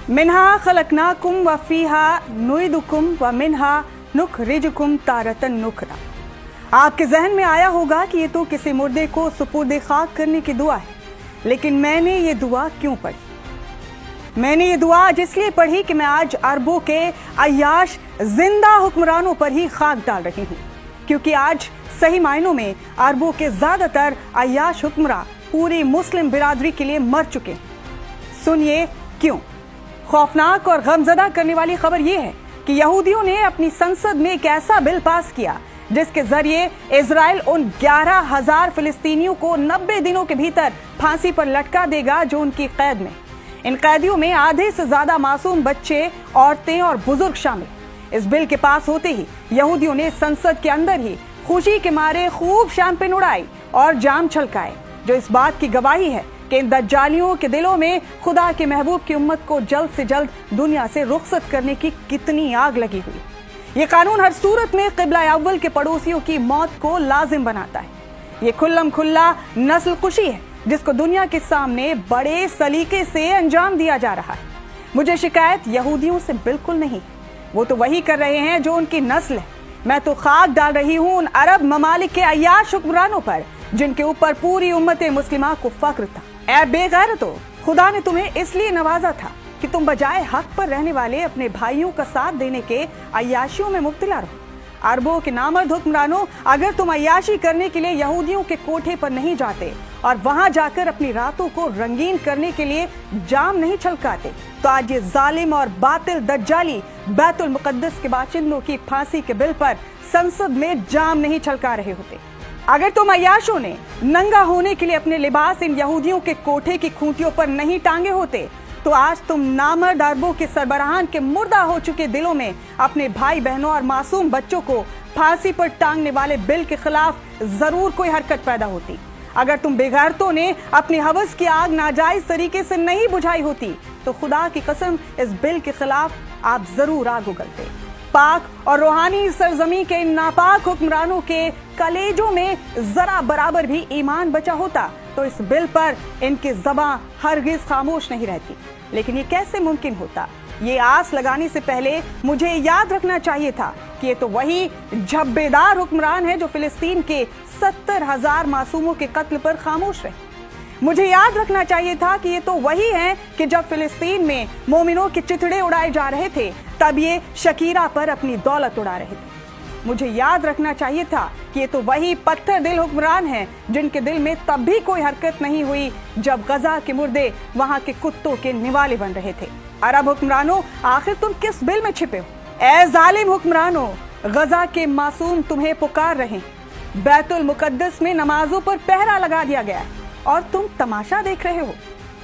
मिन्हा खलकनाकुम व फीहा नुइदुकुम व मिन्हा नुखरिजुकुम तारतन नुखरा। आपके जहन में आया होगा कि ये तो किसी मुर्दे को सुपुर्दे खाक करने की दुआ है, लेकिन मैंने ये दुआ क्यों पढ़ी? मैंने ये दुआ आज इसलिए पढ़ी कि मैं आज अरबों के अय्याश जिंदा हुक्मरानों पर ही खाक डाल रही हूँ, क्योंकि आज सही मायनों में अरबों के ज्यादातर अय्याश हुक्मरान पूरी मुस्लिम बिरादरी के लिए मर चुके हैं। सुनिए क्यों। खौफनाक और गमजदा करने वाली खबर यह है कि यहूदियों ने अपनी संसद में एक ऐसा बिल पास किया जिसके जरिए इजराइल उन 11,000 फिलिस्तीनियों को 90 दिनों के भीतर फांसी पर लटका देगा जो उनकी कैद में। इन कैदियों में आधे से ज्यादा मासूम बच्चे, औरतें और बुजुर्ग शामिल। इस बिल के पास होते ही यहूदियों ने संसद के अंदर ही खुशी के मारे खूब शैंपेन उड़ाई और जाम छलकाए, जो इस बात की गवाही है कि इन दज्जालियों के दिलों में खुदा के महबूब की उम्मत को जल्द से जल्द दुनिया से रुखसत करने की कितनी आग लगी हुई। ये कानून हर सूरत में क़िबला अव्वल के पड़ोसियों की मौत को लाजिम बनाता है। ये खुल्लम खुल्ला नस्ल कुशी है जिसको दुनिया के सामने बड़े सलीके से अंजाम दिया जा रहा है। मुझे शिकायत यहूदियों से बिल्कुल नहीं, वो तो वही कर रहे हैं जो उनकी नस्ल है। मैं तो खाक डाल रही हूँ उन अरब ममालिक के अय्याश हुक्मरानों पर जिनके ऊपर पूरी उम्मत मुस्लिमा को फख्र था। ऐ बेगैरतो, खुदा ने तुम्हें इसलिए नवाजा था कि तुम बजाय हक पर रहने वाले अपने भाइयों का साथ देने के अय्याशियों में मुब्तला रहो। अरबों के नामर्द हुक्मरानों, अगर तुम अय्याशी करने के लिए यहूदियों के कोठे पर नहीं जाते और वहां जाकर अपनी रातों को रंगीन करने के लिए जाम नहीं छलकाते, तो आज ये जालिम और बातिल दज्जाली बैतुल मुकद्दस के बाशिंदों की फांसी के बिल पर संसद में जाम नहीं छलका रहे होते। अगर तुम अय्याशों ने नंगा होने के लिए अपने लिबास इन यहूदियों के कोठे की खूंटियों पर नहीं टांगे होते, तो आज तुम नामर्द अरबों के सरबराहान के मुर्दा हो चुके दिलों में अपने भाई बहनों और मासूम बच्चों को फांसी पर टांगने वाले बिल के खिलाफ जरूर कोई हरकत पैदा होती। अगर तुम बेगैरतों ने अपनी हवस की आग नाजायज तरीके से नहीं बुझाई होती, तो खुदा की कसम इस बिल के खिलाफ आप जरूर आग उगलते। पाक और रूहानी सरजमी के इन नापाक हुक्मरानों के कलेजों में जरा बराबर भी ईमान बचा होता तो इस बिल पर इनकी ज़बां हरगिज खामोश नहीं रहती। लेकिन ये कैसे मुमकिन होता? ये आस लगाने से पहले मुझे याद रखना चाहिए था कि ये तो वही झब्बेदार हुक्मरान है जो फिलिस्तीन के 70,000 मासूमों के कत्ल पर खामोश रहे। मुझे याद रखना चाहिए था कि ये तो वही हैं कि जब फिलिस्तीन में मोमिनों के चिथड़े उड़ाए जा रहे थे, तब ये शकीरा पर अपनी दौलत उड़ा रहे थे। मुझे याद रखना चाहिए था कि ये तो वही पत्थर दिल हुक्मरान हैं जिनके दिल में तब भी कोई हरकत नहीं हुई जब गजा के मुर्दे वहां के कुत्तों के निवाले बन रहे थे। अरब हुक्मरानों, आखिर तुम किस बिल में छिपे हो? ऐ जालिम हुक्मरानों, गजा के मासूम तुम्हें पुकार रहे हैं। बैतुल मुकद्दस में नमाजों पर पहरा लगा दिया गया है और तुम तमाशा देख रहे हो।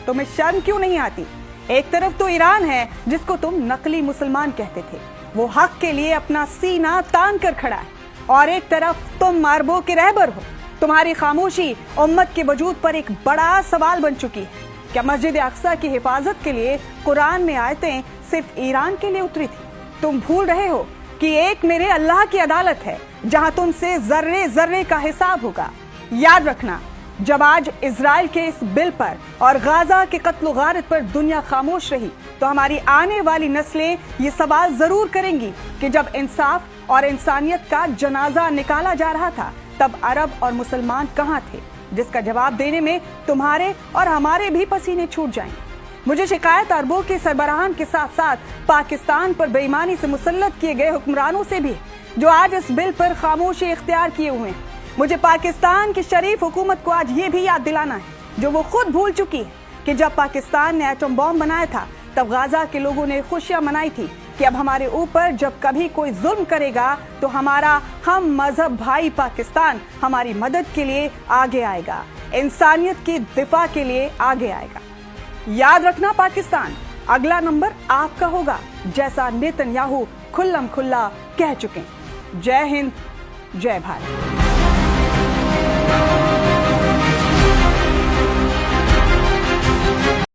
तुम्हें शर्म क्यों नहीं आती? एक तरफ तो ईरान है जिसको तुम नकली मुसलमान कहते थे, वो हक के लिए अपना सीना तान कर खड़ा है, और एक तरफ तुम अरबों के रहबर हो। तुम्हारी खामोशी उम्मत के वजूद पर एक बड़ा सवाल बन चुकी है। क्या मस्जिद अक्सा की हिफाजत के लिए कुरान में आयतें सिर्फ ईरान के लिए उतरी थी? तुम भूल रहे हो कि एक मेरे अल्लाह की अदालत है जहां तुमसे जर्रे जर्रे का हिसाब होगा। याद रखना, जब आज इजराइल के इस बिल पर और गाजा के कत्ल गारत पर दुनिया खामोश रही, तो हमारी आने वाली नस्लें ये सवाल जरूर करेंगी कि जब इंसाफ और इंसानियत का जनाजा निकाला जा रहा था, तब अरब और मुसलमान कहाँ थे? जिसका जवाब देने में तुम्हारे और हमारे भी पसीने छूट जाएंगे। मुझे शिकायत अरबों के सरबराहान के साथ साथ पाकिस्तान पर बेईमानी से मुसल्लत किए गए हुक्मरानों से भी, जो आज इस बिल पर खामोशी इख्तियार किए हुए हैं। मुझे पाकिस्तान की शरीफ हुकूमत को आज ये भी याद दिलाना है, जो वो खुद भूल चुकी है, कि जब पाकिस्तान ने एटम बॉम्ब बनाया था, तब गाजा के लोगों ने खुशियां मनाई थी कि अब हमारे ऊपर जब कभी कोई जुल्म करेगा तो हमारा हम मजहब भाई पाकिस्तान हमारी मदद के लिए आगे आएगा, इंसानियत की दिफा के लिए आगे आएगा। याद रखना पाकिस्तान, अगला नंबर आपका होगा, जैसा नेतन्याहू खुल्लम खुल्ला कह चुके हैं। जय हिंद, जय भारत।